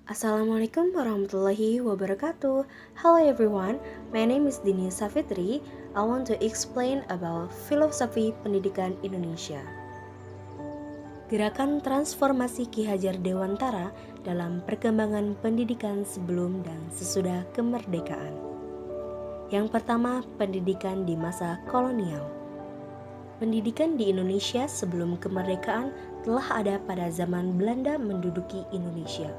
Assalamualaikum warahmatullahi wabarakatuh. Hello everyone, my name is Dini Safitri. I want to explain about filosofi pendidikan Indonesia. Gerakan transformasi Ki Hajar Dewantara dalam perkembangan pendidikan sebelum dan sesudah kemerdekaan. Yang pertama, pendidikan di masa kolonial. Pendidikan di Indonesia sebelum kemerdekaan telah ada pada zaman Belanda menduduki Indonesia.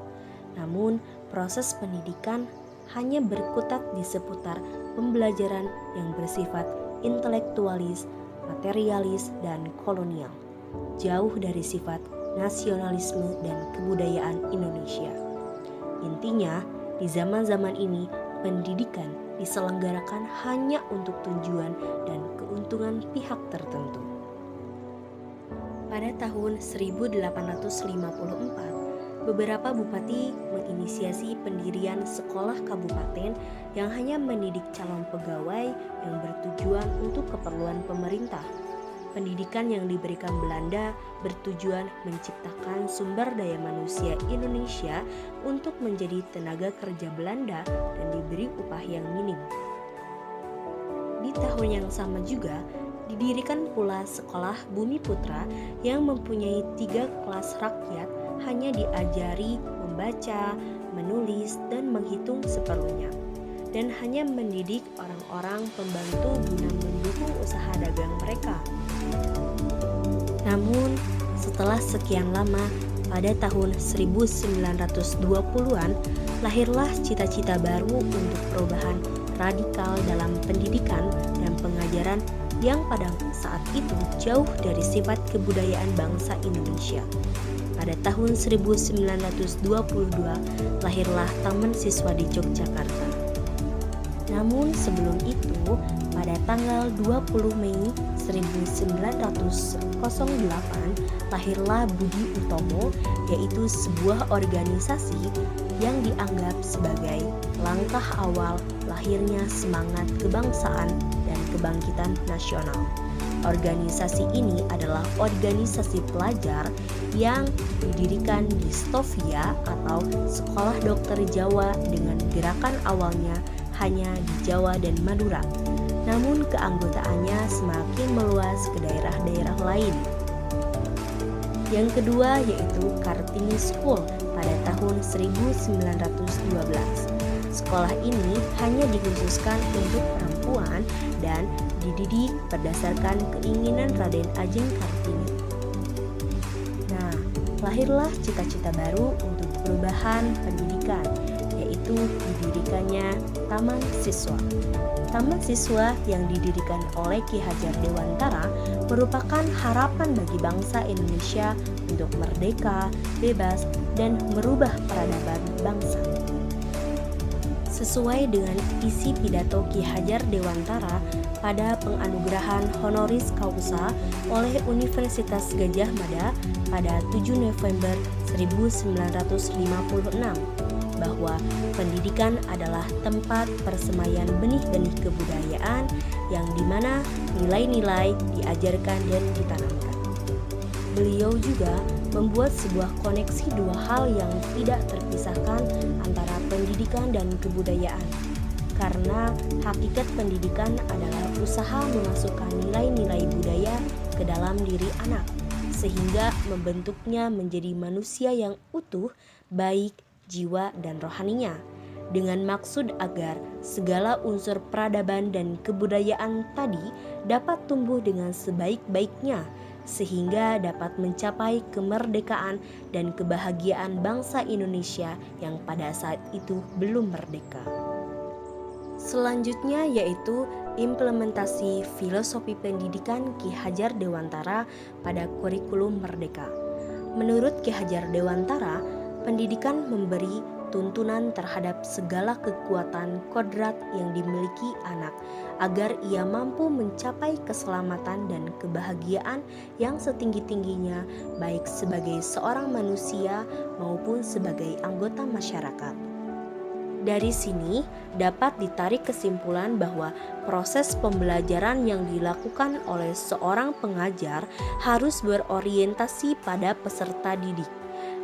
Namun, proses pendidikan hanya berkutat di seputar pembelajaran yang bersifat intelektualis, materialis, dan kolonial, jauh dari sifat nasionalisme dan kebudayaan Indonesia. Intinya, di zaman-zaman ini, pendidikan diselenggarakan hanya untuk tujuan dan keuntungan pihak tertentu. Pada tahun 1854, beberapa bupati menginisiasi pendirian sekolah kabupaten yang hanya mendidik calon pegawai yang bertujuan untuk keperluan pemerintah. Pendidikan yang diberikan Belanda bertujuan menciptakan sumber daya manusia Indonesia untuk menjadi tenaga kerja Belanda dan diberi upah yang minim. Di tahun yang sama juga, didirikan pula sekolah Bumi Putra yang mempunyai 3 kelas rakyat, hanya diajari membaca, menulis, dan menghitung seperlunya, dan hanya mendidik orang-orang pembantu guna mendukung usaha dagang mereka. Namun, setelah sekian lama, pada tahun 1920-an, lahirlah cita-cita baru untuk perubahan radikal dalam pendidikan dan pengajaran yang pada saat itu jauh dari sifat kebudayaan bangsa Indonesia. Pada tahun 1922, lahirlah Taman Siswa di Yogyakarta. Namun sebelum itu, pada tanggal 20 Mei 1908, lahirlah Budi Utomo, yaitu sebuah organisasi yang dianggap sebagai langkah awal lahirnya semangat kebangsaan dan kebangkitan nasional. Organisasi ini adalah organisasi pelajar yang didirikan di Stovia atau Sekolah Dokter Jawa dengan gerakan awalnya hanya di Jawa dan Madura. Namun keanggotaannya semakin meluas ke daerah-daerah lain. Yang kedua yaitu Kartini School pada tahun 1912. Sekolah ini hanya dikhususkan untuk perempuan dan dididik berdasarkan keinginan Raden Ajeng Kartini. Nah, lahirlah cita-cita baru untuk perubahan pendidikan, yaitu didirikannya Taman Siswa. Taman Siswa yang didirikan oleh Ki Hajar Dewantara merupakan harapan bagi bangsa Indonesia untuk merdeka, bebas, dan merubah peradaban bangsa. Sesuai dengan isi pidato Ki Hajar Dewantara pada penganugerahan honoris causa oleh Universitas Gadjah Mada pada 7 November 1956, bahwa pendidikan adalah tempat persemaian benih-benih kebudayaan yang dimana nilai-nilai diajarkan dan ditanamkan. Beliau juga membuat sebuah koneksi dua hal yang tidak terpisahkan antara pendidikan dan kebudayaan. Karena hakikat pendidikan adalah usaha memasukkan nilai-nilai budaya ke dalam diri anak, sehingga membentuknya menjadi manusia yang utuh, baik jiwa dan rohaninya, dengan maksud agar segala unsur peradaban dan kebudayaan tadi dapat tumbuh dengan sebaik-baiknya, sehingga dapat mencapai kemerdekaan dan kebahagiaan bangsa Indonesia yang pada saat itu belum merdeka. Selanjutnya yaitu implementasi filosofi pendidikan Ki Hajar Dewantara pada kurikulum merdeka. Menurut Ki Hajar Dewantara, pendidikan memberi tuntunan terhadap segala kekuatan kodrat yang dimiliki anak agar ia mampu mencapai keselamatan dan kebahagiaan yang setinggi-tingginya, baik sebagai seorang manusia maupun sebagai anggota masyarakat. Dari sini dapat ditarik kesimpulan bahwa proses pembelajaran yang dilakukan oleh seorang pengajar harus berorientasi pada peserta didik.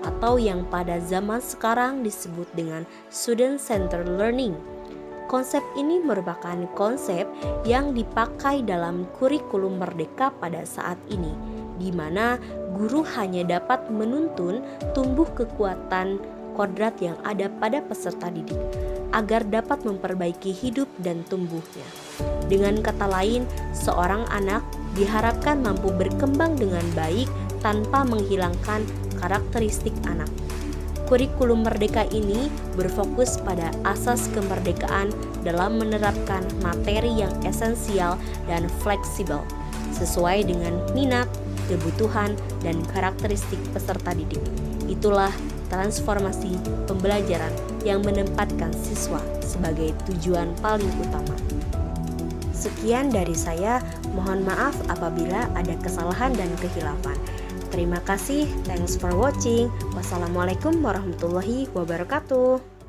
atau yang pada zaman sekarang disebut dengan student-centered learning. Konsep ini merupakan konsep yang dipakai dalam kurikulum Merdeka pada saat ini, di mana guru hanya dapat menuntun tumbuh kekuatan kodrat yang ada pada peserta didik agar dapat memperbaiki hidup dan tumbuhnya. Dengan kata lain, seorang anak diharapkan mampu berkembang dengan baik tanpa menghilangkan karakteristik anak. Kurikulum Merdeka ini berfokus pada asas kemerdekaan dalam menerapkan materi yang esensial dan fleksibel, sesuai dengan minat, kebutuhan, dan karakteristik peserta didik. Itulah transformasi pembelajaran yang menempatkan siswa sebagai tujuan paling utama. Sekian dari saya, mohon maaf apabila ada kesalahan dan kehilafan. Terima kasih, thanks for watching. Wassalamualaikum warahmatullahi wabarakatuh.